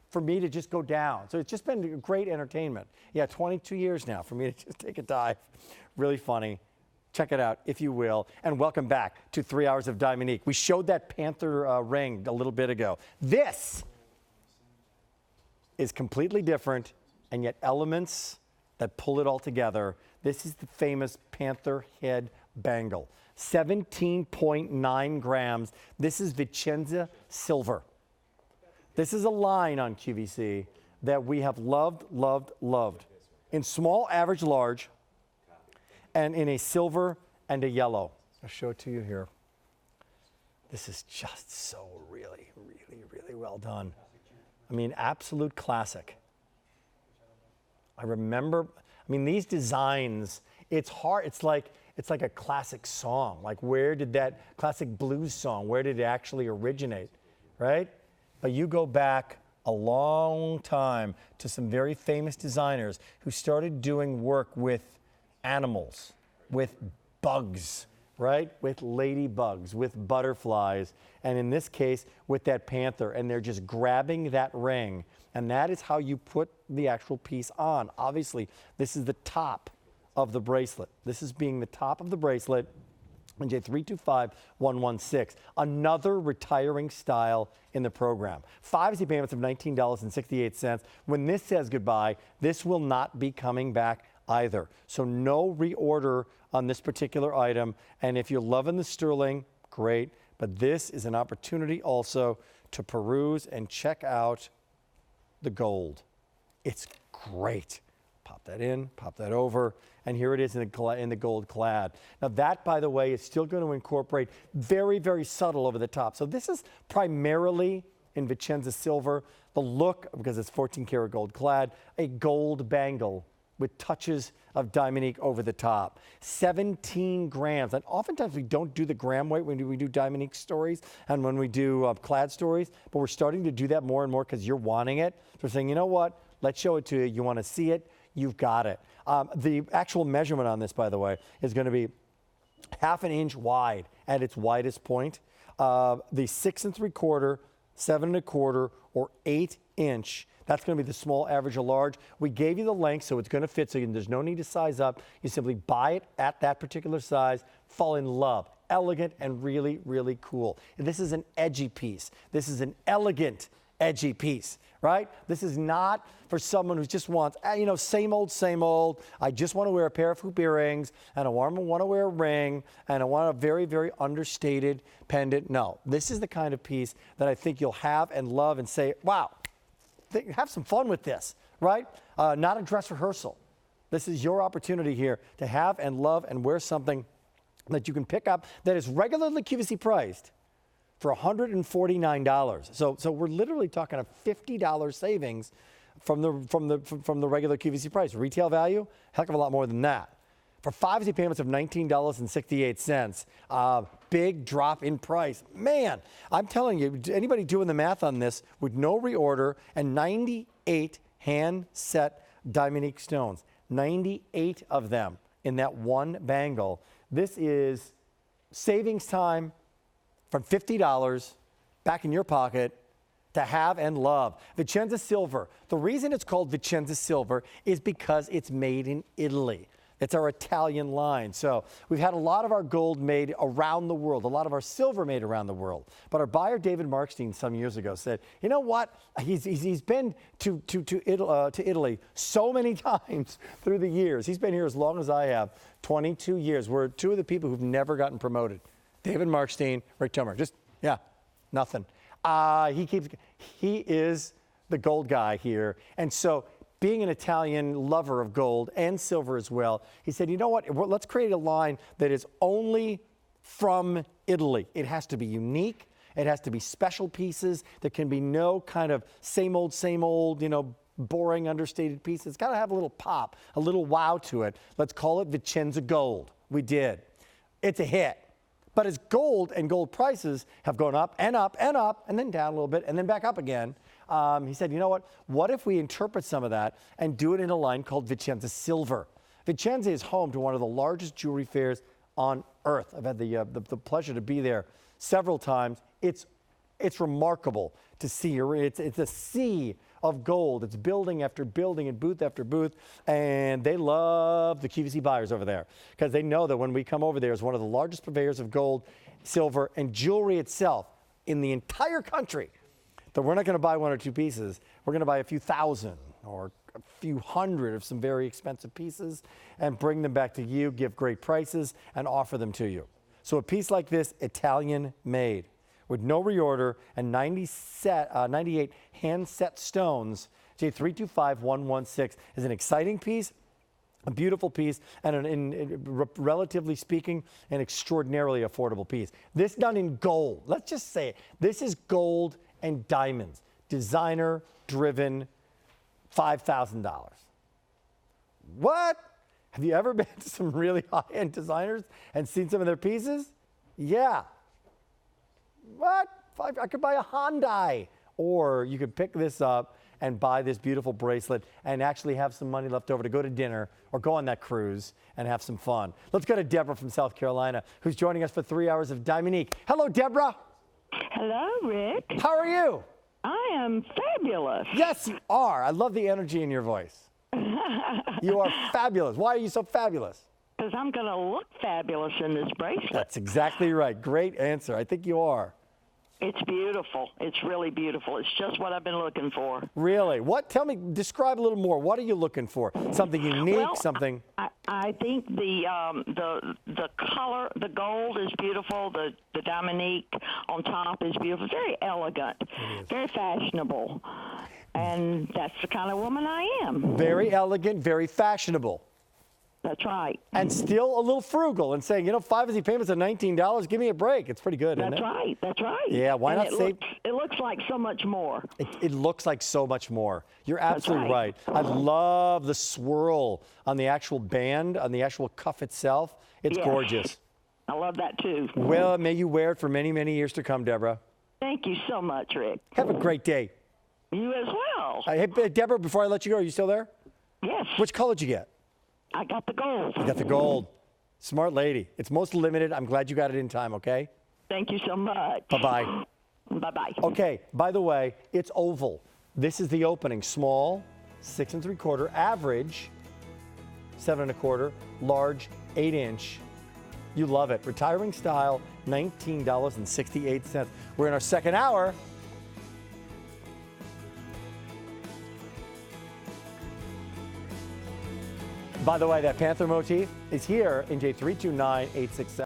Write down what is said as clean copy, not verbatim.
for me to just go down. So it's just been great entertainment. Yeah, 22 years now for me to just take a dive. Really funny. Check it out, if you will. And welcome back to 3 Hours of Diamonique. We showed that Panther ring a little bit ago. This is completely different, and yet elements that pull it all together. This is the famous Panther head bangle. 17.9 grams. This is Vicenza silver. This is a line on QVC that we have loved, loved, loved. In small, average, large, and in a silver and a yellow. I'll show it to you here. This is just so really, really, really well done. I mean, absolute classic. I remember, I mean, these designs, it's hard, it's like a classic song. Like, where did that classic blues song, where did it actually originate, right? But you go back a long time to some very famous designers who started doing work with animals, with bugs, right? With ladybugs, with butterflies, and in this case, with that panther, and they're just grabbing that ring, and that is how you put the actual piece on. Obviously, this is the top of the bracelet. This is being the top of the bracelet. NJ325116, another retiring style in the program. 5 easy payments of $19.68. When this says goodbye, this will not be coming back either. So no reorder on this particular item. And if you're loving the sterling, great. But this is an opportunity also to peruse and check out the gold. It's great. Pop that in, pop that over, and here it is in the gold clad. Now that, by the way, is still going to incorporate very, very subtle over the top. So this is primarily in Vicenza silver. The look, because it's 14 karat gold clad, a gold bangle with touches of Diamonique over the top. 17 grams. And oftentimes we don't do the gram weight when we do Diamonique stories and when we do clad stories, but we're starting to do that more and more because you're wanting it. So we're saying, you know what? Let's show it to you. You want to see it? You've got it. The actual measurement on this, by the way, is going to be 1/2 inch wide at its widest point. The 6 3/4, 7 1/4, or 8 inch. That's going to be the small, average, or large. We gave you the length, so it's going to fit, so there's no need to size up. You simply buy it at that particular size, fall in love. Elegant and really, really cool. And this is an edgy piece. This is an elegant, edgy piece, right? This is not for someone who just wants, you know, same old, same old. I just want to wear a pair of hoop earrings, and I want to wear a ring, and I want a very, very understated pendant. No, this is the kind of piece that I think you'll have and love and say, wow, have some fun with this, right? Not a dress rehearsal. This is your opportunity here to have and love and wear something that you can pick up that is regularly QVC priced for $149. So we're literally talking a $50 savings from the regular QVC price. Retail value, heck of a lot more than that. For 5 easy payments of $19.68, big drop in price. Man, I'm telling you, anybody doing the math on this with no reorder and 98 hand set Diamonique stones, 98 of them in that one bangle. This is savings time from $50 back in your pocket to have and love. Vicenza silver. The reason it's called Vicenza silver is because it's made in Italy. It's our Italian line. So we've had a lot of our gold made around the world, a lot of our silver made around the world. But our buyer, David Markstein, some years ago said, you know what? He's been to Italy so many times through the years. He's been here as long as I have, 22 years. We're two of the people who've never gotten promoted. David Markstein, Rick Tomer. Just, yeah, nothing. He is the gold guy here. And so being an Italian lover of gold and silver as well, he said, you know what, let's create a line that is only from Italy. It has to be unique. It has to be special pieces. There can be no kind of same old, you know, boring, understated piece. It's got to have a little pop, a little wow to it. Let's call it Vicenza Gold. We did. It's a hit. But as gold and gold prices have gone up and up and up and then down a little bit and then back up again, he said, you know what if we interpret some of that and do it in a line called Vicenza Silver? Vicenza is home to one of the largest jewelry fairs on earth. I've had the pleasure to be there several times. It's It's remarkable to see. It's a sea of gold. It's building after building and booth after booth. And they love the QVC buyers over there because they know that when we come over there as one of the largest purveyors of gold, silver, and jewelry itself in the entire country, that we're not going to buy one or two pieces. We're going to buy a few thousand or a few hundred of some very expensive pieces and bring them back to you, give great prices, and offer them to you. So a piece like this, Italian made, with no reorder and 98 hand-set stones, J325116 is an exciting piece, a beautiful piece, and relatively speaking, an extraordinarily affordable piece. This done in gold. Let's just say it. This is gold and diamonds, designer-driven, $5,000. What? Have you ever been to some really high-end designers and seen some of their pieces? Yeah. What? I could buy a Hyundai. Or you could pick this up and buy this beautiful bracelet and actually have some money left over to go to dinner or go on that cruise and have some fun. Let's go to Deborah from South Carolina, who's joining us for 3 hours of Diamonique. Hello, Deborah. Hello, Rick. How are you? I am fabulous. Yes, you are. I love the energy in your voice. You are fabulous. Why are you so fabulous? Because I'm going to look fabulous in this bracelet. That's exactly right. Great answer. I think you are. It's beautiful. It's really beautiful. It's just what I've been looking for. Really? What? Tell me, describe a little more. What are you looking for? Something unique, Well, something? I think the color, the gold is beautiful. The Diamonique on top is beautiful. Very elegant, very fashionable. And that's the kind of woman I am. Very elegant, very fashionable. That's right. And still a little frugal and saying, you know, 5 easy payments of $19, give me a break. It's pretty good, isn't it? That's right. That's right. Yeah, why not save? It looks like so much more. It looks like so much more. You're absolutely right. right. I love the swirl on the actual band, on the actual cuff itself. It's Yes. gorgeous. I love that, too. Well, may you wear it for many, many years to come, Deborah. Thank you so much, Rick. Have a great day. You as well. Hey, Deborah, before I let you go, are you still there? Yes. Which color did you get? I got the gold. You got the gold. Smart lady. It's most limited. I'm glad you got it in time, okay? Thank you so much. Bye-bye. Bye-bye. Okay, by the way, it's oval. This is the opening. Small, 6 3/4, average, 7 1/4, large, 8-inch. You love it. Retiring style, $19.68. We're in our second hour. By the way, that Panther motif is here in J329867.